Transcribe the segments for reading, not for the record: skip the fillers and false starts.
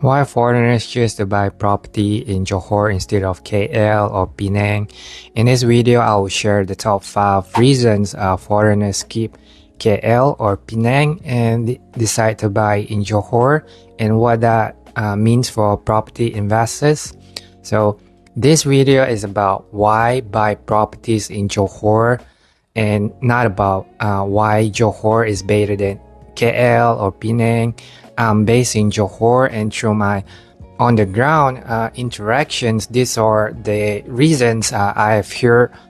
Why foreigners choose to buy property in Johor instead of KL or Penang? In this video, I will share the top 5 reasons foreigners skip KL or Penang and decide to buy in Johor, and what that means for property investors. So this video is about why buy properties in Johor and not about why Johor is better than KL or Penang. I'm based in Johor, and through my on-the-ground interactions, these are the reasons I have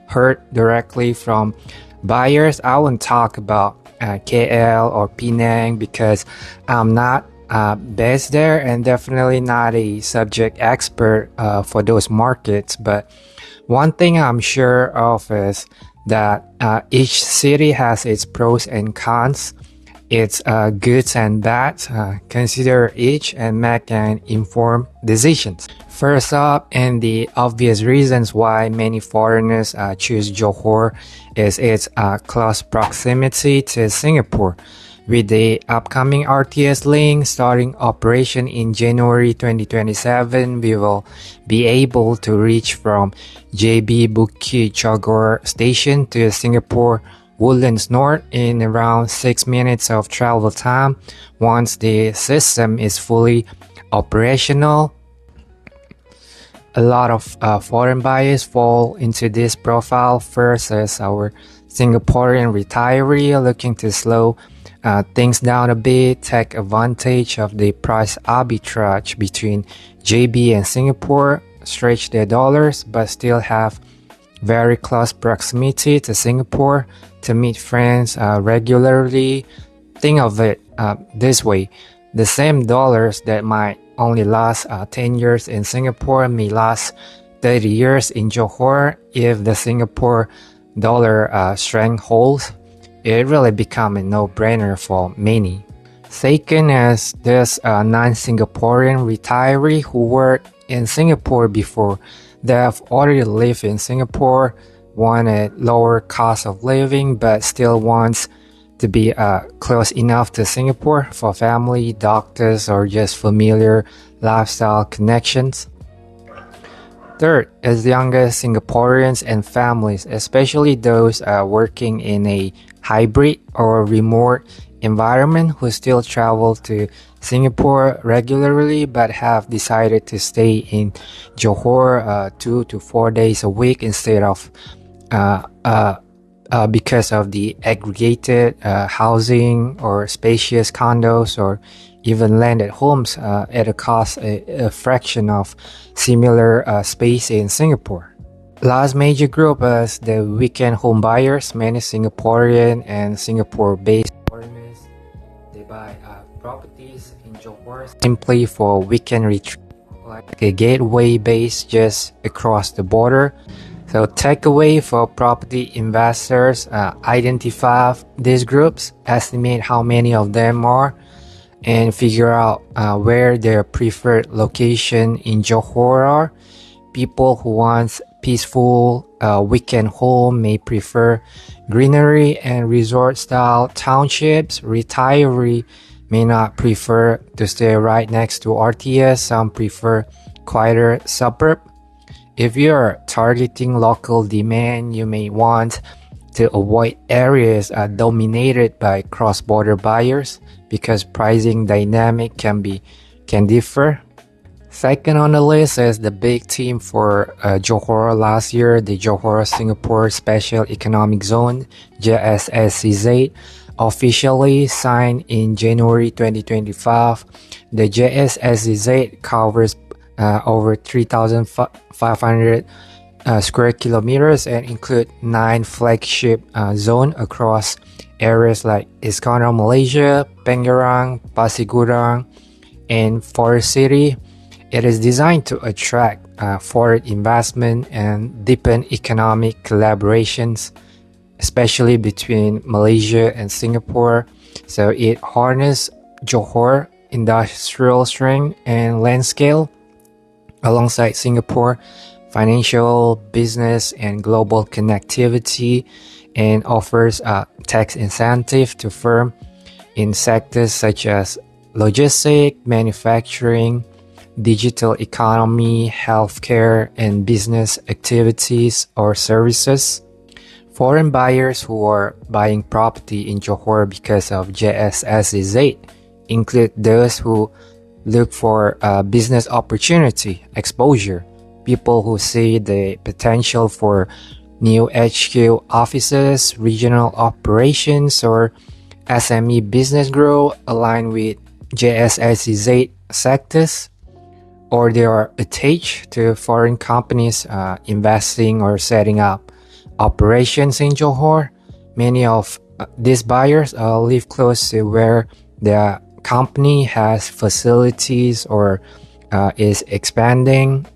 heard directly from buyers. I won't talk about KL or Penang because I'm not based there and definitely not a subject expert for those markets. But one thing I'm sure of is that each city has its pros and cons, its goods and bads. Consider each and make an informed decisions. First up, and the obvious reasons why many foreigners choose Johor is its close proximity to Singapore. With the upcoming RTS link starting operation in January 2027, we will be able to reach from JB Bukit Johor station to Singapore Woodlands North in around 6 minutes of travel time once the system is fully operational. A lot of foreign buyers fall into this profile. First is our Singaporean retiree looking to slow things down a bit, take advantage of the price arbitrage between JB and Singapore, stretch their dollars, but still have very close proximity to Singapore to meet friends regularly. Think of it this way: the same dollars that might only last 10 years in Singapore may last 30 years in Johor. If the Singapore dollar strength holds, it really become a no-brainer for many. Second is this non-Singaporean retiree who worked in Singapore before. They have already lived in Singapore, want a lower cost of living, but still wants to be close enough to Singapore for family, doctors, or just familiar lifestyle connections. Third is younger Singaporeans and families, especially those working in a hybrid or remote environment who still travel to Singapore regularly but have decided to stay in Johor 2 to 4 days a week instead of because of the aggregated housing or spacious condos or even landed homes at a cost a fraction of similar space in Singapore. Last major group is the weekend home buyers. Many Singaporean and Singapore-based foreigners, they buy properties in Johor simply for weekend retreat, like a gateway base just across the border. So takeaway for property investors: identify these groups, estimate how many of them are, and figure out where their preferred location in Johor are. People who want peaceful weekend home may prefer greenery and resort style townships. Retiree may not prefer to stay right next to RTS. Some prefer quieter suburb. If you're targeting local demand, you may want to avoid areas dominated by cross-border buyers because pricing dynamic can differ. Second on the list is the big team for Johor last year, the Johor-Singapore Special Economic Zone, JSSEZ, officially signed in January 2025. The JSSEZ covers over 3,500 square kilometers and include 9 flagship zones across areas like Iskandarputeri, Penang, Pasigudang, and forestcity. It is designed to attract foreign investment and deepen economic collaborations, especially between Malaysia and Singapore. So it harnesses Johor industrial strength and land scale alongside Singapore financial, business, and global connectivity, and offers tax incentive to firms in sectors such as logistics, manufacturing, digital economy, healthcare, and business activities or services. Foreign buyers who are buying property in Johor because of JSSEZ include those who look for business opportunity, exposure, people who see the potential for new HQ offices, regional operations, or SME business growth aligned with JSSEZ sectors, or they are attached to foreign companies investing or setting up operations in Johor. Many of these buyers live close to where the company has facilities or is expanding.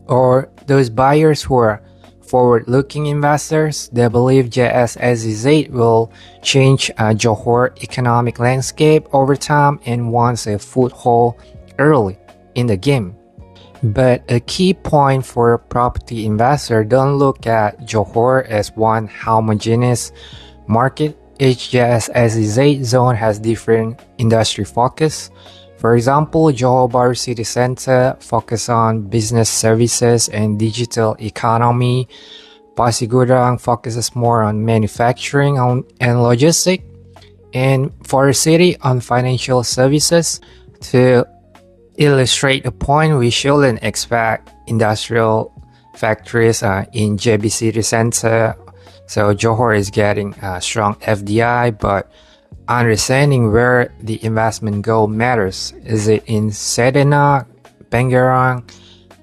Or those buyers who are forward-looking investors, they believe JSSEZ will change Johor economic landscape over time and wants a foothold early in the game. But a key point for a property investor, don't look at Johor as one homogeneous market. Each JSSEZ zone has different industry focus. For example, Johor-Bahru City Center focus on business services and digital economy. Pasir Gudang focuses more on manufacturing and logistics. And forestcity on financial services. To illustrate the point, we shouldn't expect industrial factories in JB City Center. So Johor is getting a strong FDI, but understanding where the investment goal matters. Is it in Sedenak, Pengerang,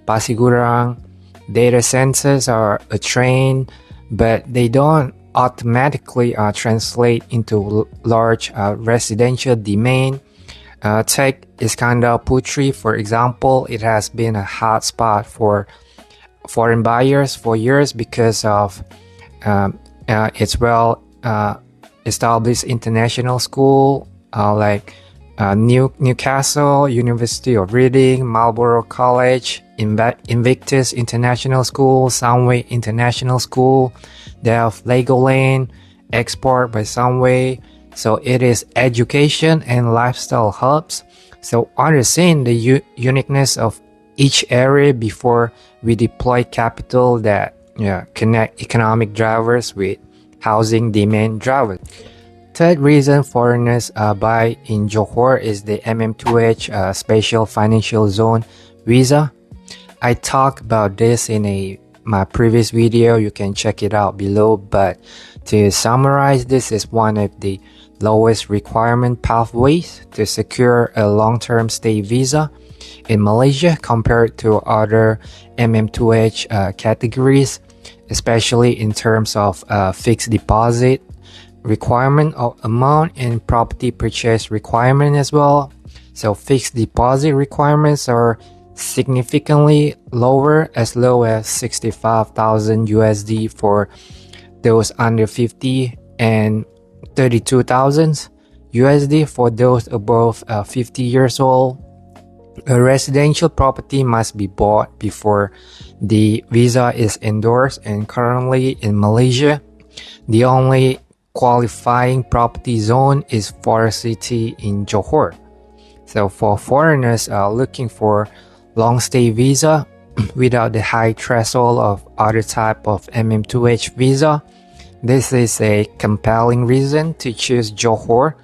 Pasir Gudang? Data centers are a trend, but they don't automatically translate into large residential demand. Take Iskandarputeri, for example. It has been a hotspot for foreign buyers for years because of its well established international school like Newcastle, University of Reading, Marlborough College, Invictus International School, Sunway International School. They have Legoland, Export by Sunway. So it is education and lifestyle hubs. So understand the uniqueness of each area before we deploy capital that connect economic drivers with housing demand drivers. Third reason foreigners buy in Johor is the MM2H Special Financial Zone Visa. I talked about this in my previous video. You can check it out below. But to summarize, this is one of the lowest requirement pathways to secure a long-term stay visa in Malaysia compared to other MM2H categories, especially in terms of fixed deposit requirement of amount and property purchase requirement as well. So fixed deposit requirements are significantly lower, as low as 65,000 USD for those under 50 and 32,000 USD for those above 50 years old. A residential property must be bought before the visa is endorsed, and currently in Malaysia, the only qualifying property zone is forestcity in Johor. So for foreigners looking for long stay visa without the high threshold of other type of MM2H visa, this is a compelling reason to choose Johor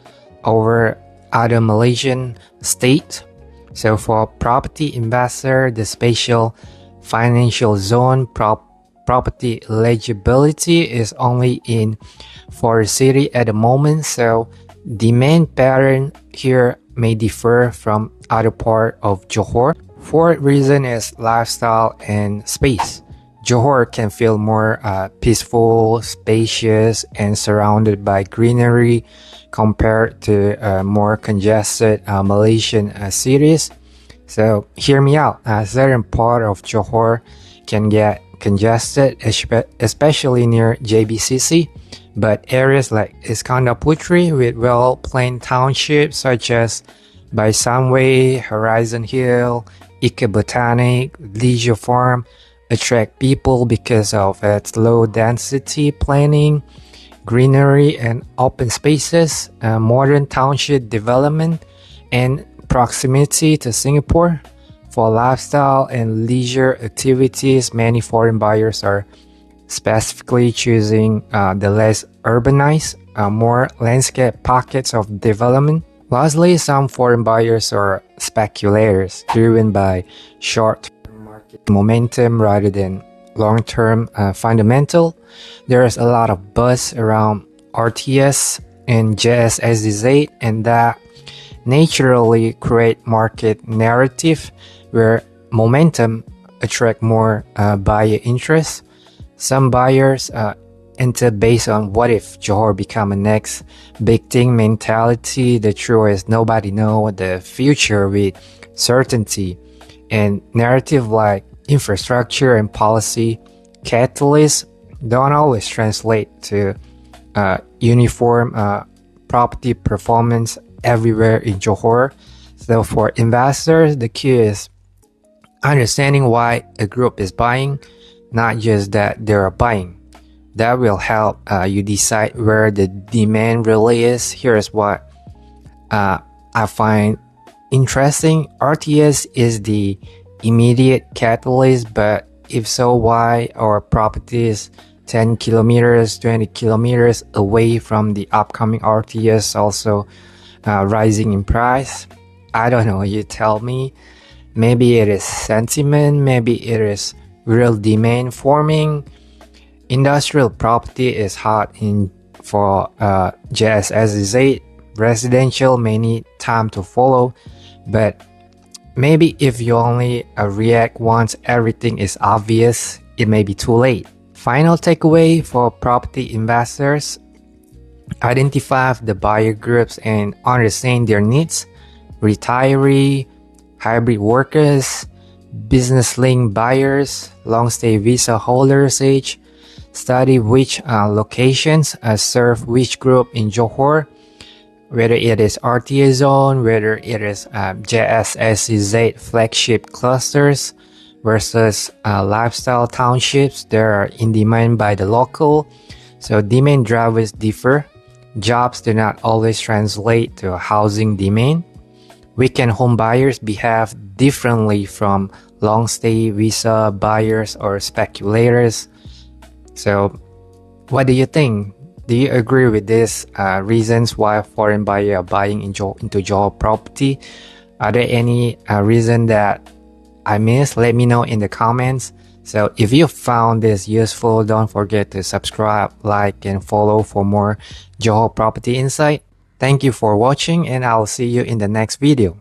over other Malaysian states. So for property investor, the special financial zone property eligibility is only in forestcity at the moment, so demand pattern here may differ from other part of Johor. Fourth reason is lifestyle and space. Johor can feel more peaceful, spacious, and surrounded by greenery compared to more congested Malaysian cities. So hear me out. A certain part of Johor can get congested, especially near JBCC, but areas like Iskandarputeri with well-planned townships such as by Sunway, Horizon Hill, Ike Botanic, Leisure Farm attract people because of its low density planning, greenery and open spaces, modern township development, and proximity to Singapore. For lifestyle and leisure activities, many foreign buyers are specifically choosing the less urbanized, more landscape pockets of development. Lastly, some foreign buyers are speculators, driven by short-term market momentum rather than long-term fundamental. There's a lot of buzz around RTS and JSSEZ, and that naturally create market narrative where momentum attract more buyer interest. Some buyers enter based on what if Johor become a next big thing mentality. The truth is nobody know the future with certainty, and narrative like infrastructure and policy catalysts don't always translate to uniform property performance everywhere in Johor. So for investors, the key is understanding why a group is buying, not just that they're buying. That will help you decide where the demand really is. Here's what I find interesting. RTS is the immediate catalyst, but if so, why are properties 10 kilometers, 20 kilometers away from the upcoming RTS also rising in price? I don't know, you tell me. Maybe it is sentiment, maybe it is real demand forming. Industrial property is hot for JSSEZ. Residential may need time to follow, but maybe if you only react once everything is obvious, it may be too late. Final takeaway for property investors: identify the buyer groups and understand their needs. Retiree, hybrid workers, business link buyers, long stay visa holders age. Study which locations serve which group in Johor, whether it is RTS zone, whether it is JSSEZ flagship clusters versus lifestyle townships that are in demand by the local. So demand drivers differ. Jobs do not always translate to housing demand. Weekend home buyers behave differently from long stay visa buyers or speculators. So what do you think? Do you agree with these reasons why foreign buyers are buying into Johor property? Are there any reason that I missed? Let me know in the comments. So if you found this useful, don't forget to subscribe, like, and follow for more Johor property insight. Thank you for watching, and I'll see you in the next video.